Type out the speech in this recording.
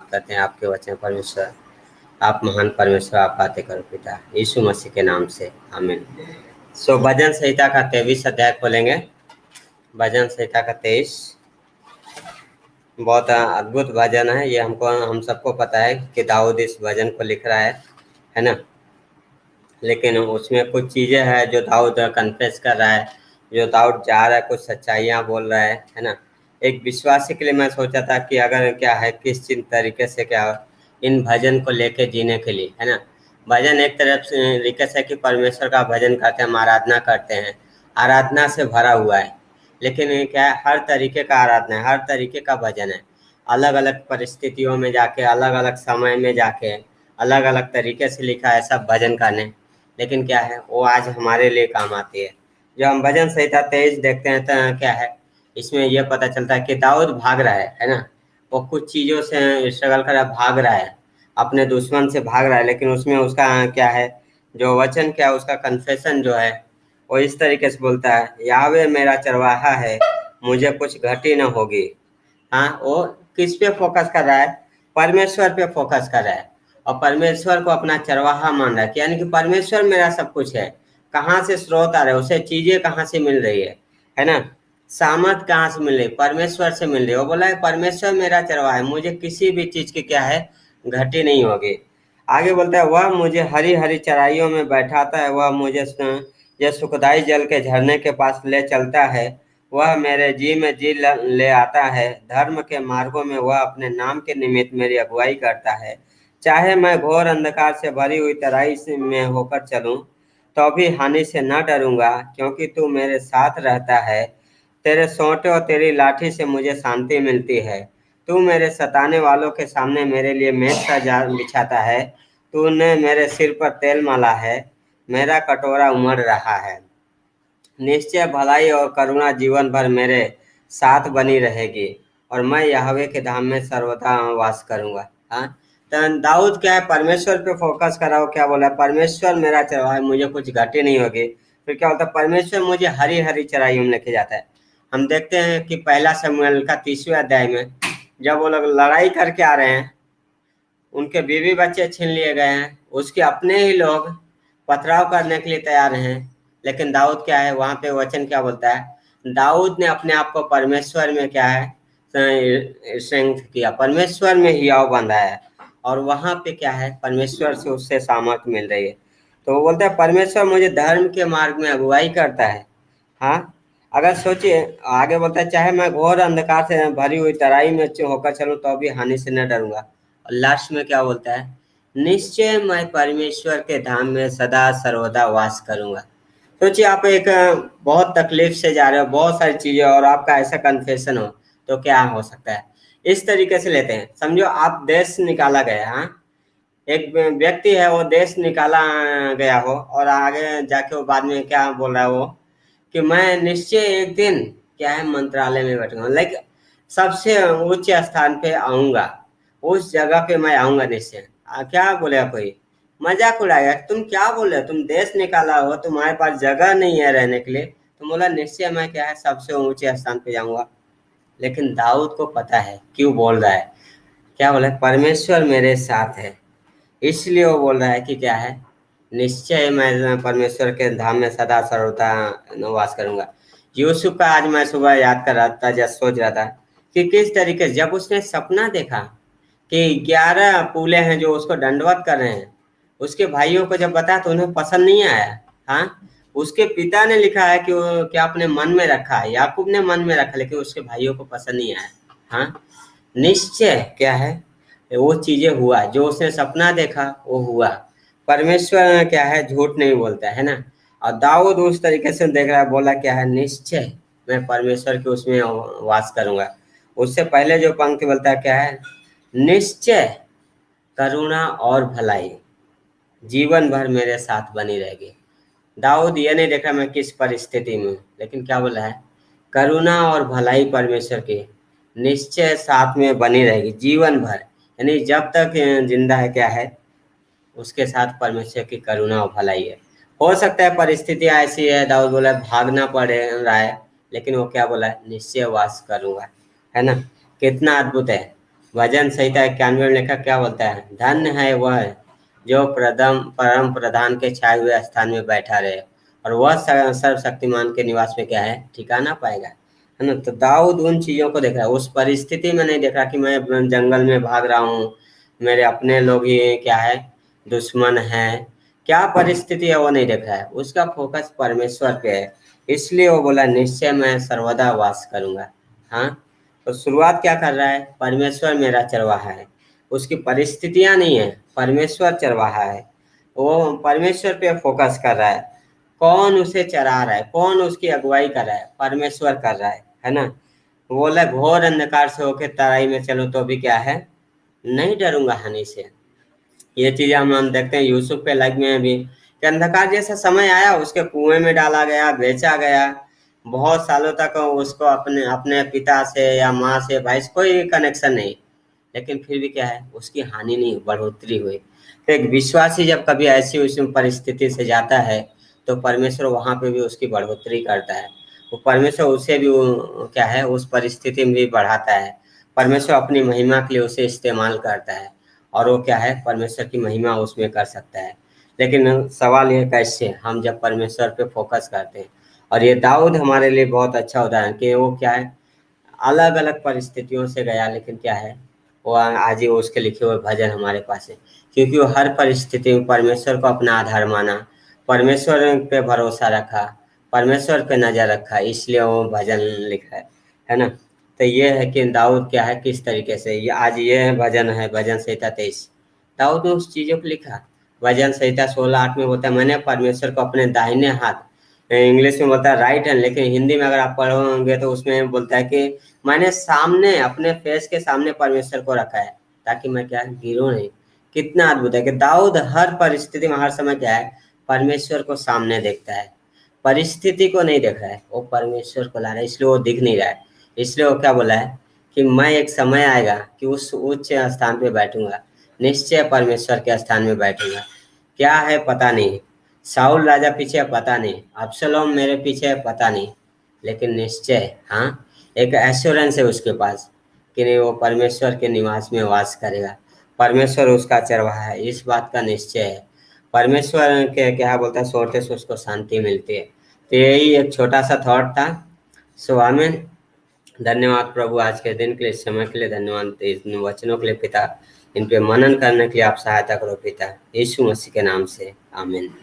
समाप्त करते हैं आपके वचन परमेश्वर। आप महान परमेश्वर, आप बातें करो पिता, यीशु मसीह के नाम से, आमीन। सो भजन संहिता का 23 अध्याय खोलेंगे। भजन संहिता का 23 बहुत अद्भुत भजन है ये। हम सबको पता है कि दाऊद इस भजन को लिख रहा है ना। लेकिन उसमें कुछ चीज़ें हैं जो दाऊद कन्फेस कर रहा है, जो दाऊद जा रहा है, कुछ सच्चाइयाँ बोल रहा है ना। एक विश्वासी के लिए मैं सोचा था कि अगर क्या है, किस चीज तरीके से क्या इन भजन को लेके जीने के लिए, है ना। भजन एक तरफ से तरीके से कि परमेश्वर का भजन करते हैं, हम आराधना करते हैं, आराधना से भरा हुआ है। लेकिन ये क्या है, हर तरीके का आराधना है, हर तरीके का भजन है। अलग अलग परिस्थितियों में जाके, अलग अलग समय में जाके, अलग अलग तरीके से लिखा है सब भजन करने। लेकिन क्या है, वो आज हमारे लिए काम आती है। जो हम भजन संहिता 23 देखते हैं तो क्या है, इसमें यह पता चलता है कि दाऊद भाग रहा है ना। वो कुछ चीज़ों से स्ट्रगल कर रहा है, भाग रहा है, अपने दुश्मन से भाग रहा है। लेकिन उसमें उसका क्या है, जो वचन क्या है, उसका कन्फेशन जो है वो इस तरीके से बोलता है, यावे मेरा चरवाहा है, मुझे कुछ घटी न होगी। हाँ, वो किस पे फोकस कर रहा है, परमेश्वर पे फोकस कर रहा है, और परमेश्वर को अपना चरवाहा मान रहा है। यानी कि परमेश्वर मेरा सब कुछ है। कहाँ से स्रोत आ रहा है, उसे चीजें कहाँ से मिल रही है ना। सामर्थ कहाँ से मिल रही, परमेश्वर से मिल रही है। वो बोला है परमेश्वर मेरा चरवाहा है, मुझे किसी भी चीज की क्या है, घटी नहीं होगी। आगे बोलता है, वह मुझे हरी हरी चराइयों में बैठाता है, वह मुझे जो सुखदाई जल के झरने के पास ले चलता है, वह मेरे जी में जी ले आता है। धर्म के मार्गों में वह अपने नाम के निमित्त मेरी अगुवाई करता है। चाहे मैं घोर अंधकार से भरी हुई तराई में होकर चलूं, तो भी हानि से न डरूंगा, क्योंकि तू मेरे साथ रहता है। तेरे सोंटे और तेरी लाठी से मुझे शांति मिलती है। तू मेरे सताने वालों के सामने मेरे लिए मेज का जाल बिछाता है। तूने मेरे सिर पर तेल मला है, मेरा कटोरा उमड़ रहा है। निश्चय भलाई और करुणा जीवन भर मेरे साथ बनी रहेगी, और मैं यहोवा के धाम में सर्वदा वास करूंगा। हाँ, तो दाऊद क्या है, परमेश्वर पे फोकस कर रहा हो। क्या बोला, परमेश्वर मेरा चरवाहा है, मुझे कुछ घाटी नहीं होगी। फिर क्या होता है, परमेश्वर मुझे हरी हरी चराइयों में लेके जाता है। हम देखते हैं कि पहला शमूएल का 30वें अध्याय में जब वो लोग लड़ाई करके आ रहे हैं, उनके बीवी बच्चे छीन लिए गए हैं, उसके अपने ही लोग पथराव करने के लिए तैयार हैं। लेकिन दाऊद क्या है, वहां पे वचन क्या बोलता है, दाऊद ने अपने आप को परमेश्वर में क्या है, स्ट्रेंथ किया, परमेश्वर में हियाव बंधा है, और वहां पे क्या है, परमेश्वर से उससे सामर्थ मिल रही है। तो वो बोलता है, परमेश्वर मुझे धर्म के मार्ग में अगुवाई करता है। हाँ, अगर सोचिए, आगे बोलता है, चाहे मैं घोर अंधकार से भरी हुई तराई में होकर चलूं, तो भी हानि से न डरूंगा। और लास्ट में क्या बोलता है, निश्चय मैं परमेश्वर के धाम में सदा सर्वदा वास करूंगा। सोचिए, आप एक बहुत तकलीफ से जा रहे हो, बहुत सारी चीजें, और आपका ऐसा कन्फेशन हो, तो क्या हो सकता है। इस तरीके से लेते हैं, समझो आप देश निकाला गया। हाँ, एक व्यक्ति है, वो देश निकाला गया हो, और आगे जाके वो बाद में क्या बोल रहा है वो, कि मैं निश्चय एक दिन क्या है, मंत्रालय में बैठूंगा, लाइक सबसे उच्च स्थान पे आऊंगा, उस जगह पे मैं आऊंगा निश्चय। क्या बोलेगा कोई, मजाक उड़ाएगा, तुम क्या बोल रहे हो, तुम देश निकाला हो, तुम्हारे पास जगह नहीं है रहने के लिए, तुम बोला निश्चय मैं क्या है, सबसे ऊंचे स्थान पे जाऊंगा। लेकिन दाऊद को पता है क्यों बोल रहा है, क्या बोला है, परमेश्वर मेरे साथ है, इसलिए वो बोल रहा है कि क्या है, निश्चय मैं परमेश्वर के धाम में सदा सर्वदा निवास करूंगा। यूसुफ का आज मैं सुबह याद कर रहा था, जब सोच रहा था कि किस तरीके से जब उसने सपना देखा कि 11 पूले हैं जो उसको दंडवत कर रहे हैं, उसके भाइयों को जब बताया तो उन्हें पसंद नहीं आया। हाँ, उसके पिता ने लिखा है कि वो क्या अपने मन में रखा है, याकूब ने मन में रखा, लेकिन उसके भाइयों को पसंद नहीं आया। हाँ, निश्चय क्या है, वो चीजें हुआ जो उसने सपना देखा, वो हुआ। परमेश्वर क्या है, झूठ नहीं बोलता है ना। और दाऊद उस तरीके से देख रहा है, बोला क्या है, निश्चय मैं परमेश्वर के उसमें वास करूंगा। उससे पहले जो पंक्ति बोलता है क्या है, निश्चय करुणा और भलाई जीवन भर मेरे साथ बनी रहेगी। दाऊद ये नहीं देखा मैं किस परिस्थिति में हूं, लेकिन क्या बोला है, करुणा और भलाई परमेश्वर की निश्चय साथ में बनी रहेगी जीवन भर। यानी जब तक जिंदा है क्या है, उसके साथ परमेश्वर की करुणा और भलाई है। हो सकता है परिस्थितियां ऐसी है, दाऊद बोला भागना पड़ रहा है, लेकिन वो क्या बोला है, निश्चय वास करूंगा, है ना। कितना अद्भुत है। भजन संहिता 91 में लिखा क्या बोलता है, धन्य है वह जो परम प्रधान के छाए हुए स्थान में बैठा रहे और वह सर्वशक्तिमान के निवास में क्या है, ठिकाना पाएगा, है ना। तो दाऊद उन चीजों को देख रहा है, उस परिस्थिति में नहीं देख रहा कि मैं जंगल में भाग रहा हूँ, मेरे अपने लोग ही क्या है, दुश्मन है, क्या परिस्थिति है वो नहीं देख रहा है, उसका फोकस परमेश्वर पे है। इसलिए वो बोला निश्चय मैं सर्वदा वास करूंगा। हाँ, तो शुरुआत क्या कर रहा है, परमेश्वर मेरा चरवाहा है, उसकी परिस्थितियां नहीं है, परमेश्वर चरवाहा है, वो परमेश्वर पे फोकस कर रहा है। कौन उसे चरा रहा है, कौन उसकी अगुवाई कर रहा है, परमेश्वर कर रहा है ना। बोला घोर अंधकार से होके तराई में चलो तो भी क्या है, नहीं डरूंगा हानि से। ये चीज हम देखते हैं यूसुफ के लाइफ में भी कि अंधकार जैसा समय आया, उसके कुएं में डाला गया, बेचा गया, बहुत सालों तक उसको अपने अपने पिता से या माँ से भाई से कोई कनेक्शन नहीं, लेकिन फिर भी क्या है, उसकी हानि नहीं, बढ़ोतरी हुई। तो एक विश्वासी जब कभी ऐसी उस परिस्थिति से जाता है तो परमेश्वर वहां पे भी उसकी बढ़ोतरी करता है, वो परमेश्वर उसे भी क्या है, उस परिस्थिति में भी बढ़ाता है, परमेश्वर अपनी महिमा के लिए उसे इस्तेमाल करता है और वो क्या है, परमेश्वर की महिमा उसमें कर सकता है। लेकिन सवाल ये कैसे, हम जब परमेश्वर पे फोकस करते हैं। और ये दाऊद हमारे लिए बहुत अच्छा उदाहरण कि वो क्या है, अलग अलग परिस्थितियों से गया, लेकिन क्या है, वो आज ही उसके लिखे हुए भजन हमारे पास है, क्योंकि वो हर परिस्थिति में परमेश्वर को अपना आधार माना, परमेश्वर पे भरोसा रखा, परमेश्वर पे नजर रखा, इसलिए वो भजन लिखा है ना। तो ये है कि दाऊद क्या है, किस तरीके से, ये आज ये भजन है, भजन संहिता 23, दाऊद ने उस चीजों को लिखा। भजन संहिता 16:8 में बोलता है, मैंने परमेश्वर को अपने दाहिने हाथ, इंग्लिश में बोलता है राइट हैंड, लेकिन हिंदी में अगर आप पढ़ोगे तो उसमें बोलता है कि मैंने सामने, अपने फेस के सामने परमेश्वर को रखा है ताकि मैं क्या, गिरूं नहीं। कितना अद्भुत है कि दाऊद हर परिस्थिति में, हर समय क्या है, परमेश्वर को सामने देखता है, परिस्थिति को नहीं देख रहा है, वो परमेश्वर को ला रहा है, इसलिए वो दिख नहीं रहा है। इसलिए वो क्या बोला है कि मैं एक समय आएगा कि उस उच्च स्थान पे बैठूंगा, निश्चय परमेश्वर के स्थान में बैठूंगा। क्या है पता नहीं, साउल राजा पीछे पता नहीं, अब्सलोम मेरे पीछे पता नहीं, लेकिन निश्चय, हाँ, एक एश्योरेंस है उसके पास कि नहीं, वो परमेश्वर के निवास में वास करेगा, परमेश्वर उसका चरवाहा है, इस बात का निश्चय है। परमेश्वर के क्या बोलता है, सोचते से उसको शांति मिलती है। तो यही एक छोटा सा थॉट था। सो आमीन। धन्यवाद प्रभु, आज के दिन के लिए, समय के लिए धन्यवाद, इन वचनों के लिए पिता, इन पे मनन करने के लिए आप सहायता करो पिता, यीशु मसीह के नाम से, आमीन।